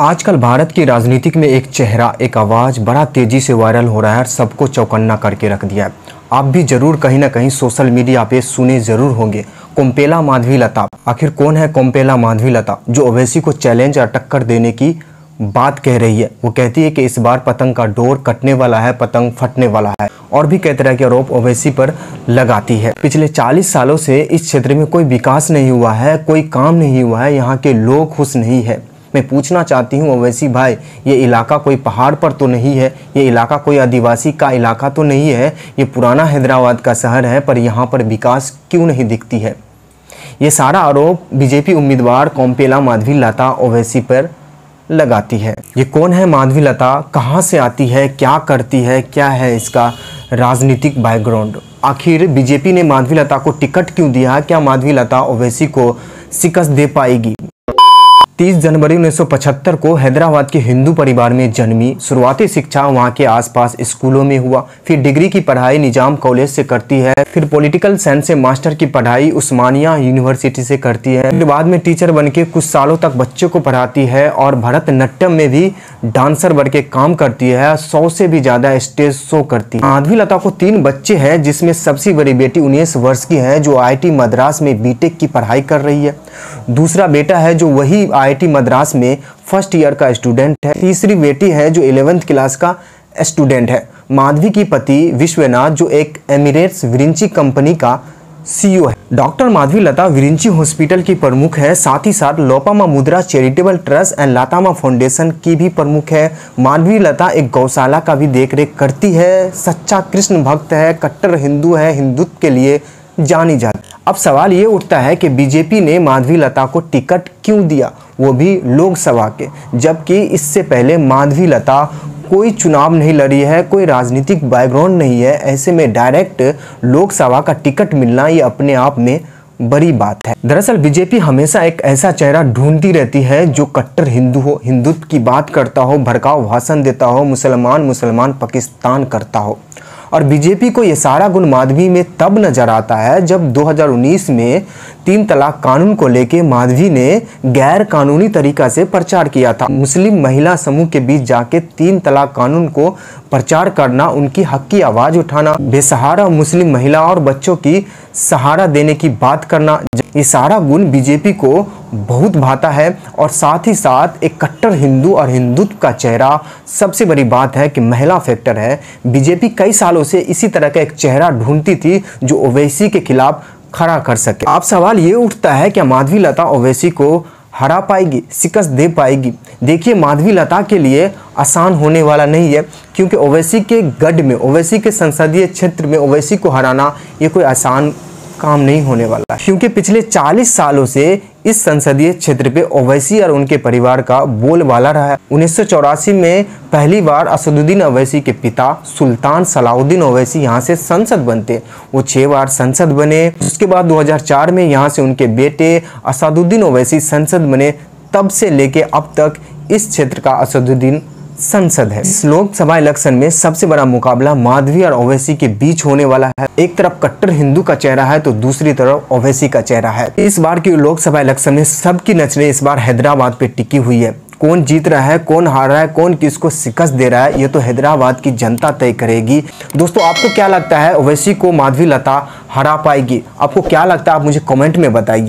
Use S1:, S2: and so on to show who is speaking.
S1: आजकल भारत की राजनीतिक में एक चेहरा, एक आवाज़ बड़ा तेज़ी से वायरल हो रहा है और सबको चौकन्ना करके रख दिया है। आप भी ज़रूर कहीं ना कहीं सोशल मीडिया पे सुने ज़रूर होंगे कोम्पेला माधवीलता। आखिर कौन है कोम्पेला माधवीलता जो ओवैसी को चैलेंज और टक्कर देने की बात कह रही है? वो कहती है कि इस बार पतंग का डोर कटने वाला है, पतंग फटने वाला है, और भी कई तरह के आरोप ओवैसी पर लगाती है। पिछले 40 सालों से इस क्षेत्र में कोई विकास नहीं हुआ है, कोई काम नहीं हुआ है, यहाँ के लोग खुश नहीं है। मैं पूछना चाहती हूँ ओवैसी भाई, ये इलाका कोई पहाड़ पर तो नहीं है, ये इलाका कोई आदिवासी का इलाका तो नहीं है, ये पुराना हैदराबाद का शहर है, पर यहाँ पर विकास क्यों नहीं दिखती है? ये सारा आरोप बीजेपी उम्मीदवार कोम्पेला माधवीलता ओवैसी पर लगाती है। ये कौन है माधवीलता, कहाँ से आती है, क्या करती है, क्या है इसका राजनीतिक बैकग्राउंड? आखिर बीजेपी ने माधवीलता को टिकट क्यों दिया? क्या माधवीलता ओवैसी को शिकस्त दे पाएगी? 30 जनवरी 1975 को हैदराबाद के हिंदू परिवार में जन्मी। शुरुआती शिक्षा वहां के आसपास स्कूलों में हुआ, फिर डिग्री की पढ़ाई निजाम कॉलेज से करती है, फिर पॉलिटिकल साइंस से मास्टर की पढ़ाई उस्मानिया यूनिवर्सिटी से करती है, फिर बाद में टीचर बनके कुछ सालों तक बच्चों को पढ़ाती है और भरतनाट्यम में भी डांसर बन के काम करती है। 100 से भी ज्यादा स्टेज शो करती है। माधवीलता को 3 बच्चे हैं, जिसमें सबसे बड़ी बेटी 19 वर्ष की है जो IIT मद्रास में बीटेक की पढ़ाई कर रही है। दूसरा बेटा है जो वही IIT मद्रास में फर्स्ट ईयर का स्टूडेंट है। तीसरी बेटी है जो 11th क्लास का स्टूडेंट है। माधवी की पति विश्वनाथ जो एक एमिरेट्स विरिंची कंपनी का CEO है। डॉक्टर माधवीलता विरिंची हॉस्पिटल की प्रमुख है, साथ ही साथ लोपामा मुद्रा चैरिटेबल ट्रस्ट एंड लातामा फाउंडेशन की भी प्रमुख है। माधवीलता एक गौशाला का भी देखरेख करती है, सच्चा कृष्ण भक्त है, कट्टर हिंदू है, हिंदुत्व के लिए जानी जाती। अब सवाल ये उठता है कि बीजेपी ने माधवीलता को टिकट क्यों दिया, वो भी लोकसभा के, जबकि इससे पहले माधवीलता कोई चुनाव नहीं लड़ी है, कोई राजनीतिक बैकग्राउंड नहीं है। ऐसे में डायरेक्ट लोकसभा का टिकट मिलना ये अपने आप में बड़ी बात है। दरअसल बीजेपी हमेशा एक ऐसा चेहरा ढूंढती रहती है जो कट्टर हिंदू हो, हिंदुत्व की बात करता हो, भड़काऊ भाषण देता हो, मुसलमान पाकिस्तान करता हो। और बीजेपी को ये सारा गुण माधवी में तब नजर आता है जब 2019 में 3 तलाक कानून को लेके माधवी ने गैर कानूनी तरीका से प्रचार किया था। मुस्लिम महिला समूह के बीच जाके 3 तलाक कानून को प्रचार करना, उनकी हक की आवाज उठाना, बेसहारा मुस्लिम महिला और बच्चों की सहारा देने की बात करना, ये सारा गुण बीजेपी को बहुत भाता है। और साथ ही साथ एक कट्टर हिंदू और हिंदुत्व का चेहरा, सबसे बड़ी बात है कि महिला फैक्टर है। बीजेपी कई सालों से इसी तरह का एक चेहरा ढूंढती थी जो ओवैसी के खिलाफ खड़ा कर सके। अब सवाल ये उठता है कि माधवीलता ओवैसी को हरा पाएगी, शिकस्त दे पाएगी? देखिए, माधवीलता के लिए आसान होने वाला नहीं है, क्योंकि ओवैसी के गढ़ में, ओवैसी के संसदीय क्षेत्र में ओवैसी को हराना ये कोई आसान काम नहीं होने वाला, क्योंकि पिछले 40 सालों से इस संसदीय क्षेत्र पे ओवैसी और उनके परिवार का बोलबाला रहा है। 1984 में पहली बार असदुद्दीन ओवैसी के पिता सुल्तान सलाउद्दीन ओवैसी यहाँ से संसद बनते, वो 6 बार संसद बने। उसके बाद 2004 में यहाँ से उनके बेटे असदुद्दीन ओवैसी संसद बने। तब से लेके अब तक इस क्षेत्र का असदुद्दीन संसद है। इस लोकसभा इलेक्शन में सबसे बड़ा मुकाबला माधवी और ओवैसी के बीच होने वाला है। एक तरफ कट्टर हिंदू का चेहरा है तो दूसरी तरफ ओवैसी का चेहरा है। इस बार की लोकसभा इलेक्शन में सबकी नजरें इस बार हैदराबाद पे टिकी हुई है। कौन जीत रहा है, कौन हार रहा है, कौन किसको शिकस्त दे रहा है, ये तो हैदराबाद की जनता तय करेगी। दोस्तों, आपको क्या लगता है, ओवैसी को माधवीलता हरा पाएगी? आपको क्या लगता है, आप मुझे कमेंट में बताइए।